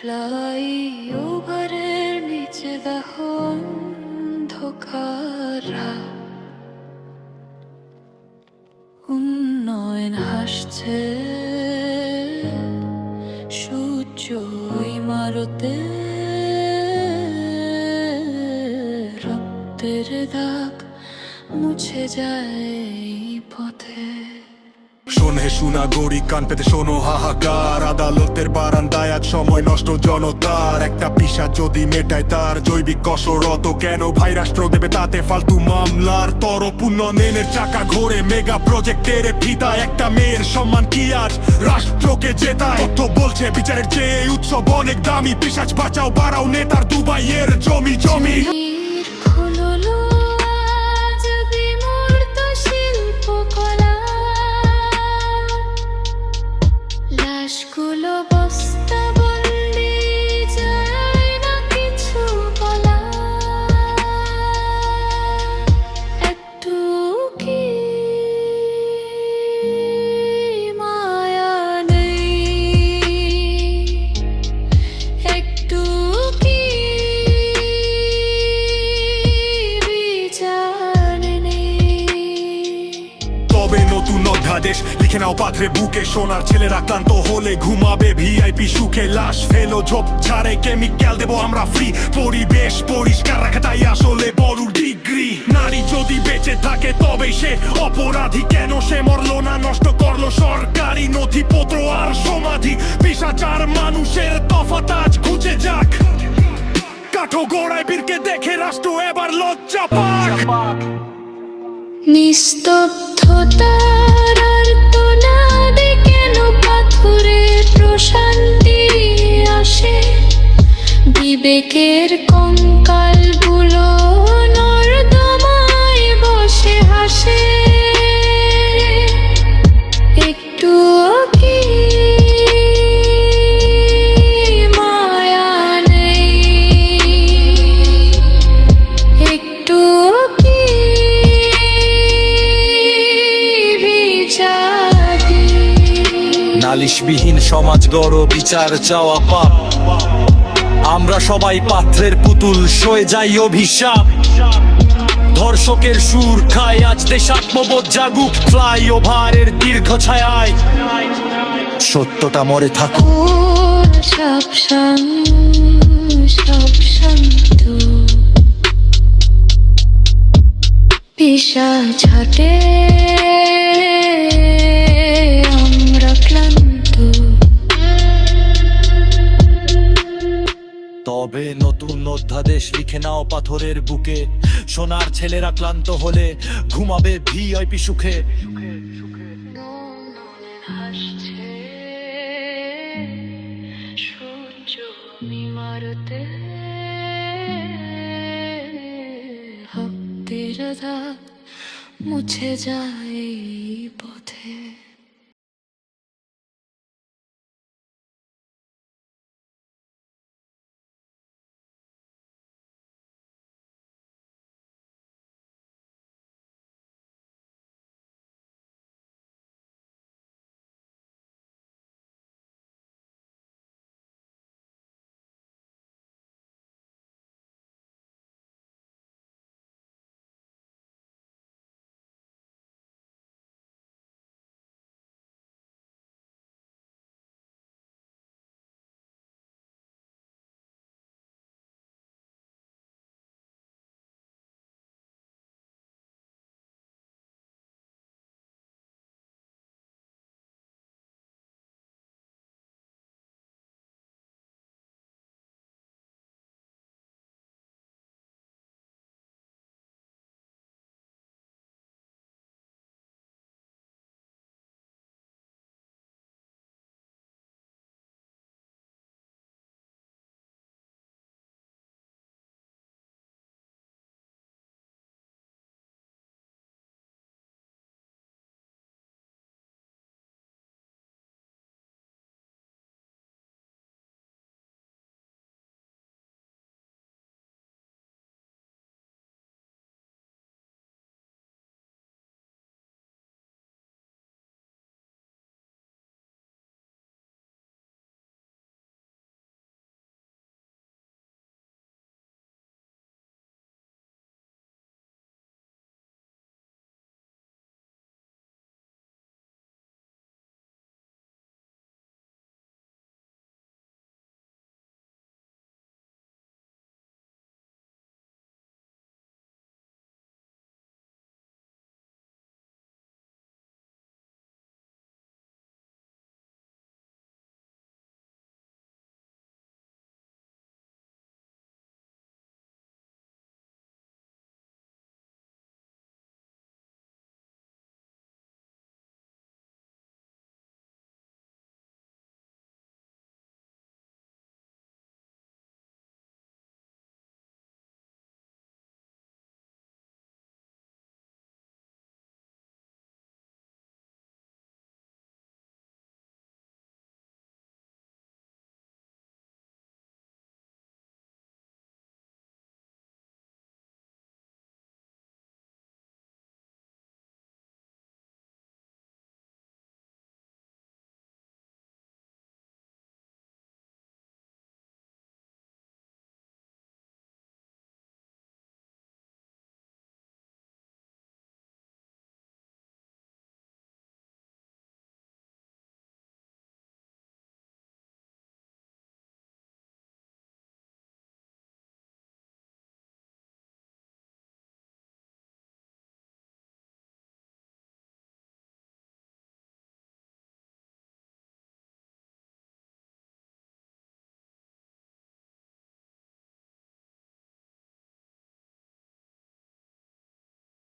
ফ্লাইওভারের নিচে দেখো অন্ধকার উন্নয়ন হাসছে সূর্য ইমারতে রক্তের দাগ মুছে যায় এই পথে। শোনে শোনা গড়ি কান পেতে শোনো হাহাকার, আদালতের বারান্দায় আজ সময় নষ্ট জনতার। একটা পিশাচ যদি মেটায় তার জৈবিক কসরত, কেন ভাই রাষ্ট্র দেবে তাতে ফালতু মামলার তরফ? উন্নয়নের চাকা ঘোরে মেগা প্রজেক্টের ফিতা, একটা মেয়ের সম্মান কি আজ রাষ্ট্রকে জেতায়? তথ্য বলছে বিচারের চেয়ে উৎসব অনেক দামি, পিশাচ বাঁচাও বাড়াও নেতার দুবাইয়ের জমি জমি। নতুন অধ্যাদেশ লিখে নাও পাথরে বুকে, সোনার ছেলেরা ক্লান্ত হলে ঘুমাবে ভিআইপি সুখে। লাশ ফেলো ঝোপ ছাড়ে কেমিক্যাল দেবো আমরা ফ্রি, পরিবেশ পরিষ্কার রাখাটাই আসলে বড় ডিগ্রি। নারী যদি বেঁচে থাকে তবে সে অপরাধী, কেন সে মরলো না? নষ্ট করলো সরকারি নথিপত্র আর সমাধি। পিশাচার মানুষের তফাৎ আজ খুঁজে যাক, কাঠো গোড়ায় বীরকে দেখে রাষ্ট্র এবার লজ্জা পাক। নিস্তব্ধতার আর্তনাদে কেন পাথরে প্রশান্তি আসে? বিবেকের কঙ্কালগুলো নর্দমায় বসে হাসে। একটুও কি মায়া নেই? একটুও কি নালিশবিহীন সমাজ গড় বিচার চাওয়া পাপ, আমরা সবাই পাত্রের পুতুল সয়ে যাই অভিশাপ। ধর্ষকের সুর খায় আজ দেশাত্মবোধ জাগুক, ফ্লাইওভারের দীর্ঘ ছায়ায় সত্যটা মরে থাকুক। সব শান্ত পিশাচ হাঁটে আমরা ক্লান্ত। তবে নতুন অধ্যাদেশ লিখে নাও পাথরের বুকে, সোনার ছেলেরা ক্লান্ত হলে ঘুমাবে ভিআইপি সুখে। হাসছে সূর্য ইমারতে রক্তের দাগ মুছে যায়